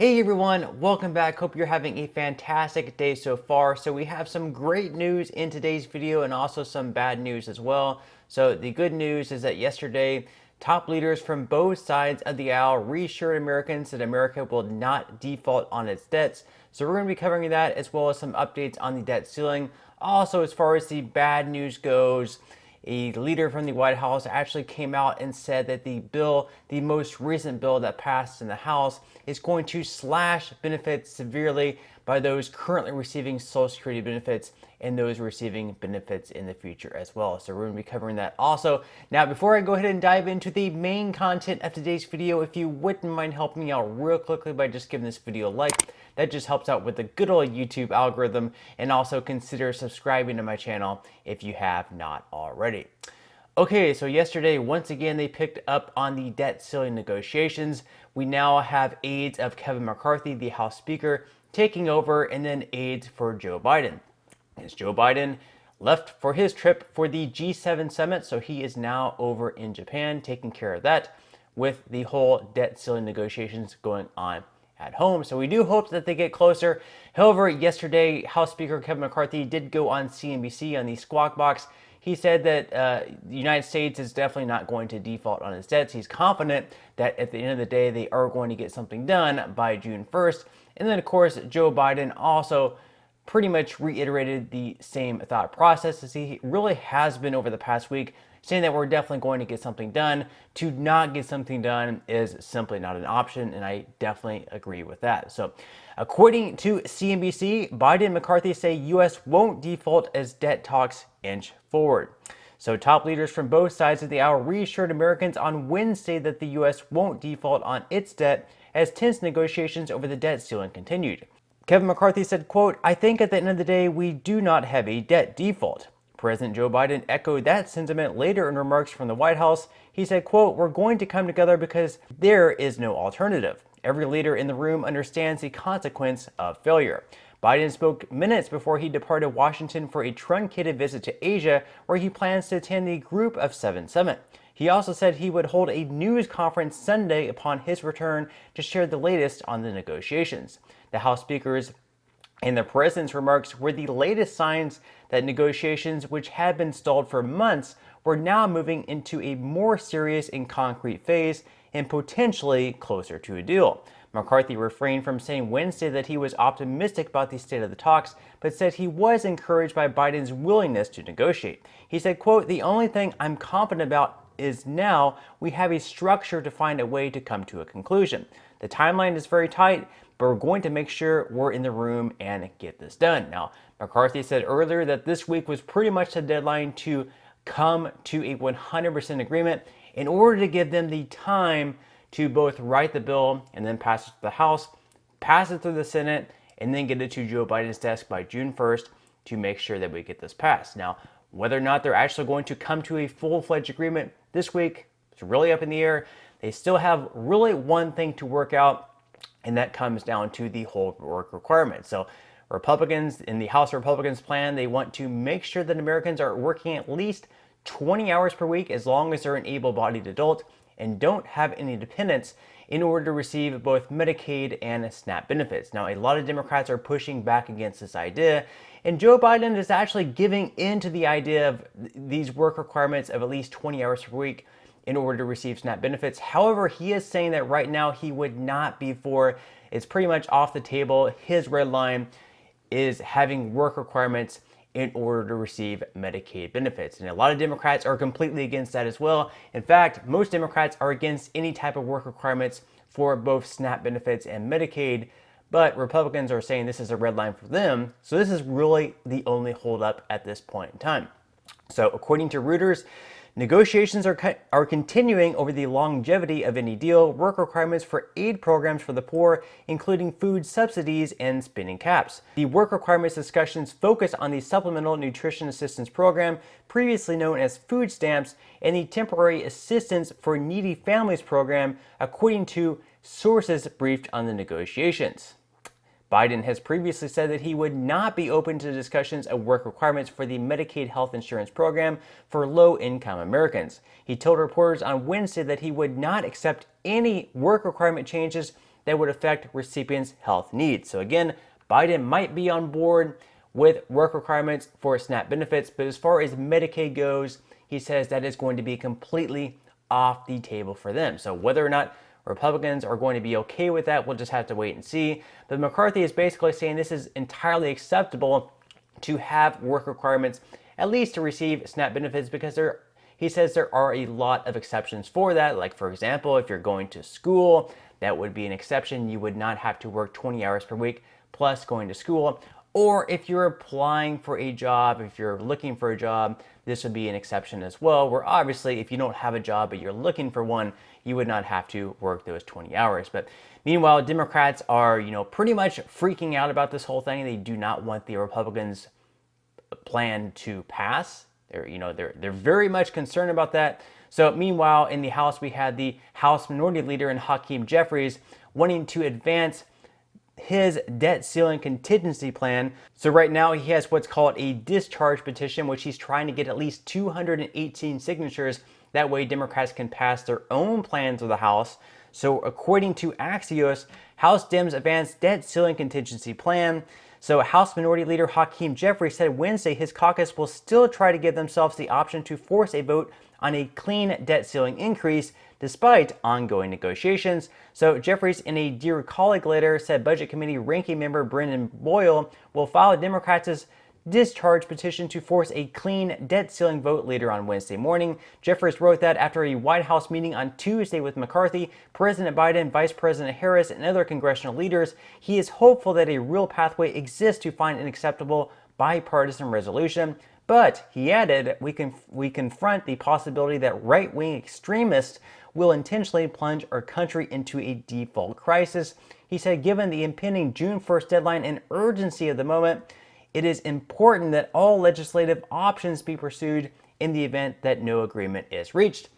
Hey everyone, welcome back. Hope you're having a fantastic day so far. So we have some great news in today's video and also some bad news as well. So the good news is that yesterday, top leaders from both sides of the aisle reassured Americans that America will not default on its debts. So we're going to be covering that as well as some updates on the debt ceiling. Also, as far as the bad news goes, a leader from the White House actually came out and said that the most recent bill that passed in the House, is going to slash benefits severely by those currently receiving Social Security benefits and those receiving benefits in the future as well. So we're going to be covering that also. Now, before I go ahead and dive into the main content of today's video, if you wouldn't mind helping me out real quickly by just giving this video a like, that just helps out with the good old YouTube algorithm, and also consider subscribing to my channel if you have not already. Okay, so yesterday, once again, they picked up on the debt ceiling negotiations. We now have aides of Kevin McCarthy, the House Speaker, taking over, and then aides for Joe Biden. As Joe Biden left for his trip for the G7 summit, so he is now over in Japan taking care of that, with the whole debt ceiling negotiations going on at home. So we do hope that they get closer. However, yesterday, House Speaker Kevin McCarthy did go on CNBC on the Squawk Box. He said that the United States is definitely not going to default on its debts. He's confident that at the end of the day, they are going to get something done by June 1st. And then, of course, Joe Biden also pretty much reiterated the same thought process as he really has been over the past week, saying that we're definitely going to get something done. To not get something done is simply not an option, and I definitely agree with that. So, according to CNBC, Biden and McCarthy say U.S. won't default as debt talks inch forward. So, top leaders from both sides of the aisle reassured Americans on Wednesday that the U.S. won't default on its debt as tense negotiations over the debt ceiling continued. Kevin McCarthy said, quote, "I think at the end of the day, we do not have a debt default." President Joe Biden echoed that sentiment later in remarks from the White House. He said, quote, "We're going to come together because there is no alternative. Every leader in the room understands the consequence of failure." Biden spoke minutes before he departed Washington for a truncated visit to Asia, where he plans to attend the Group of Seven summit. He also said he would hold a news conference Sunday upon his return to share the latest on the negotiations. The House speakers and the president's remarks were the latest signs that negotiations, which had been stalled for months, were now moving into a more serious and concrete phase and potentially closer to a deal. McCarthy refrained from saying Wednesday that he was optimistic about the state of the talks, but said he was encouraged by Biden's willingness to negotiate. He said, quote, "The only thing I'm confident about is now we have a structure to find a way to come to a conclusion. The timeline is very tight, but we're going to make sure we're in the room and get this done." Now, McCarthy said earlier that this week was pretty much the deadline to come to a 100% agreement in order to give them the time to both write the bill and then pass it to the House, pass it through the Senate, and then get it to Joe Biden's desk by June 1st to make sure that we get this passed. Now, whether or not they're actually going to come to a full-fledged agreement this week, it's really up in the air. They still have really one thing to work out, and that comes down to the whole work requirement. So Republicans in the House Republicans plan, they want to make sure that Americans are working at least 20 hours per week as long as they're an able-bodied adult and don't have any dependents in order to receive both Medicaid and SNAP benefits. Now, a lot of Democrats are pushing back against this idea, and Joe Biden is actually giving in to the idea of these work requirements of at least 20 hours per week in order to receive SNAP benefits. However, he is saying that right now he would not be for. It's pretty much off the table. His red line is having work requirements in order to receive Medicaid benefits. And a lot of Democrats are completely against that as well. In fact, most Democrats are against any type of work requirements for both SNAP benefits and Medicaid, but Republicans are saying this is a red line for them. So this is really the only holdup at this point in time. So according to Reuters, negotiations are continuing over the longevity of any deal, work requirements for aid programs for the poor, including food subsidies and spending caps. The work requirements discussions focus on the Supplemental Nutrition Assistance Program, previously known as food stamps, and the Temporary Assistance for Needy Families Program, according to sources briefed on the negotiations. Biden has previously said that he would not be open to discussions of work requirements for the Medicaid health insurance program for low-income Americans. He told reporters on Wednesday that he would not accept any work requirement changes that would affect recipients' health needs. So again, Biden might be on board with work requirements for SNAP benefits, but as far as Medicaid goes, he says that is going to be completely off the table for them. So whether or not Republicans are going to be okay with that, we'll just have to wait and see. But McCarthy is basically saying this is entirely acceptable to have work requirements, at least to receive SNAP benefits, because he says there are a lot of exceptions for that. Like, for example, if you're going to school, that would be an exception. You would not have to work 20 hours per week plus going to school. Or if you're applying for a job, if you're looking for a job, this would be an exception as well, where obviously if you don't have a job but you're looking for one, you would not have to work those 20 hours. But meanwhile, Democrats are, pretty much freaking out about this whole thing. They do not want the Republicans' plan to pass. They're very much concerned about that. So meanwhile, in the House, we had the House Minority Leader and Hakeem Jeffries wanting to advance his debt ceiling contingency plan. So right now he has what's called a discharge petition, which he's trying to get at least 218 signatures. That way Democrats can pass their own plan through the House. So according to Axios, House Dems advanced debt ceiling contingency plan. So House Minority Leader Hakeem Jeffries said Wednesday his caucus will still try to give themselves the option to force a vote on a clean debt ceiling increase despite ongoing negotiations. So Jeffries, in a Dear Colleague letter, said Budget Committee Ranking Member Brendan Boyle will file Democrats' discharge petition to force a clean debt ceiling vote later on Wednesday morning. Jeffries wrote that after a White House meeting on Tuesday with McCarthy, President Biden, Vice President Harris, and other congressional leaders, he is hopeful that a real pathway exists to find an acceptable bipartisan resolution. But, he added, we confront the possibility that right-wing extremists will intentionally plunge our country into a default crisis. He said, given the impending June 1st deadline and urgency of the moment, it is important that all legislative options be pursued in the event that no agreement is reached.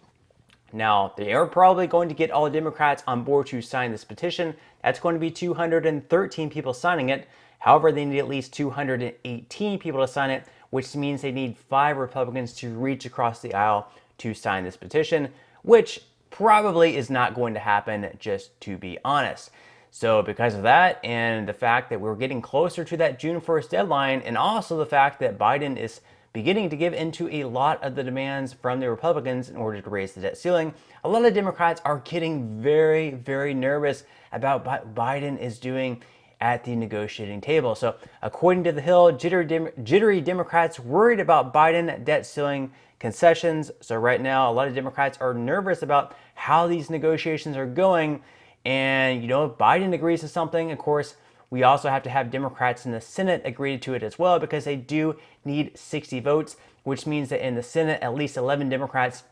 Now, they are probably going to get all the Democrats on board to sign this petition. That's going to be 213 people signing it. However, they need at least 218 people to sign it, which means they need 5 Republicans to reach across the aisle to sign this petition, which probably is not going to happen, just to be honest. So because of that, and the fact that we're getting closer to that June 1st deadline, and also the fact that Biden is beginning to give into a lot of the demands from the Republicans in order to raise the debt ceiling, a lot of Democrats are getting very, very nervous about what Biden is doing at the negotiating table. So according to The Hill, jittery Democrats worried about Biden debt ceiling concessions. So right now, a lot of Democrats are nervous about how these negotiations are going. And, if Biden agrees to something, of course, we also have to have Democrats in the Senate agree to it as well, because they do need 60 votes, which means that in the Senate, at least 11 Democrats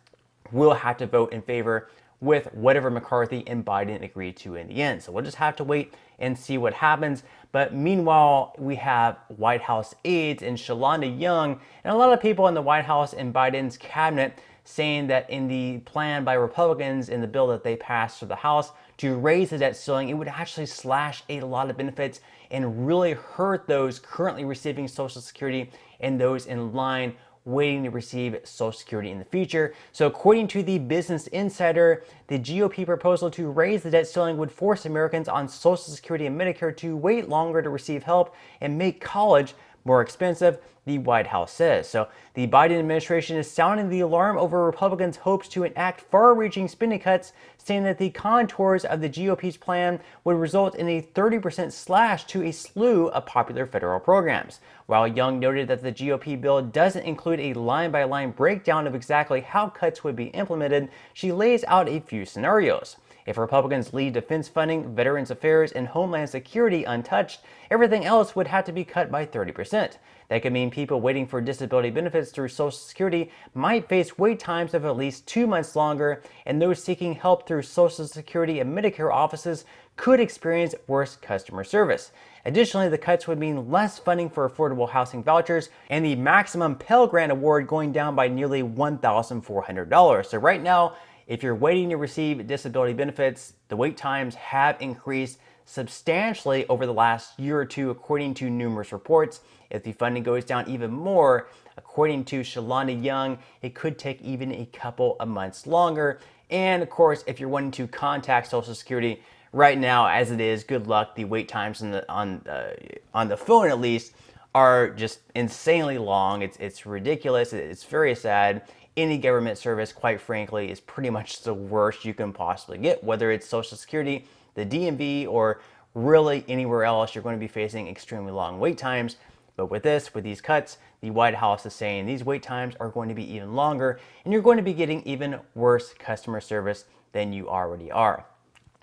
will have to vote in favor with whatever McCarthy and Biden agree to in the end. So we'll just have to wait and see what happens. But meanwhile, we have White House aides and Shalanda Young and a lot of people in the White House and Biden's cabinet saying that in the plan by Republicans in the bill that they passed through the House to raise the debt ceiling, it would actually slash a lot of benefits and really hurt those currently receiving Social Security and those in line waiting to receive Social Security in the future. So according to the Business Insider, the GOP proposal to raise the debt ceiling would force Americans on Social Security and Medicare to wait longer to receive help and make college more expensive, the White House says. So the Biden administration is sounding the alarm over Republicans' hopes to enact far-reaching spending cuts, saying that the contours of the GOP's plan would result in a 30% slash to a slew of popular federal programs. While Young noted that the GOP bill doesn't include a line-by-line breakdown of exactly how cuts would be implemented, she lays out a few scenarios. If Republicans leave defense funding, Veterans Affairs, and Homeland Security untouched, everything else would have to be cut by 30%. That could mean people waiting for disability benefits through Social Security might face wait times of at least 2 months longer, and those seeking help through Social Security and Medicare offices could experience worse customer service. Additionally, the cuts would mean less funding for affordable housing vouchers and the maximum Pell Grant award going down by nearly $1,400. So right now, if you're waiting to receive disability benefits, the wait times have increased substantially over the last year or two, according to numerous reports. If the funding goes down even more, according to Shalanda Young, it could take even a couple of months longer. And of course, if you're wanting to contact Social Security right now, as it is, good luck. The wait times on the phone at least are just insanely long. It's ridiculous. It's very sad. Any government service, quite frankly, is pretty much the worst you can possibly get, whether it's Social Security, the DMV, or really anywhere else. You're going to be facing extremely long wait times. But with these cuts, the White House is saying these wait times are going to be even longer, and you're going to be getting even worse customer service than you already are.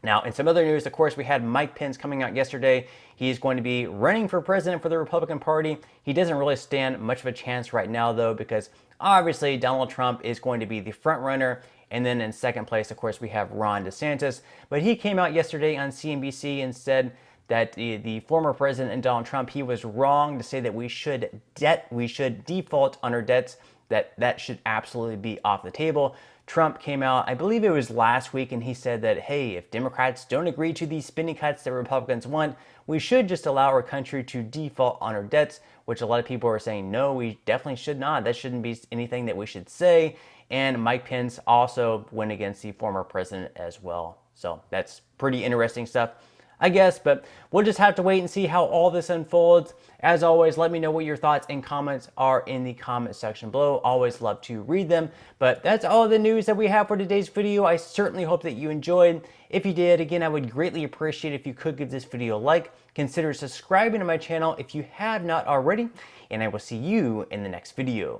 Now, in some other news, of course, we had Mike Pence coming out yesterday. He's going to be running for president for the Republican Party. He doesn't really stand much of a chance right now, though, because obviously Donald Trump is going to be the front runner. And then in second place, of course, we have Ron DeSantis. But he came out yesterday on CNBC and said that the former president and Donald Trump, he was wrong to say that we should default on our debts, that should absolutely be off the table. Trump came out, I believe it was last week, and he said that, hey, if Democrats don't agree to these spending cuts that Republicans want, we should just allow our country to default on our debts, which a lot of people are saying, no, we definitely should not. That shouldn't be anything that we should say. And Mike Pence also went against the former president as well. So that's pretty interesting stuff, I guess, but we'll just have to wait and see how all this unfolds. As always, let me know what your thoughts and comments are in the comment section below. Always love to read them. But that's all the news that we have for today's video. I certainly hope that you enjoyed. If you did, again, I would greatly appreciate if you could give this video a like. Consider subscribing to my channel if you have not already, and I will see you in the next video.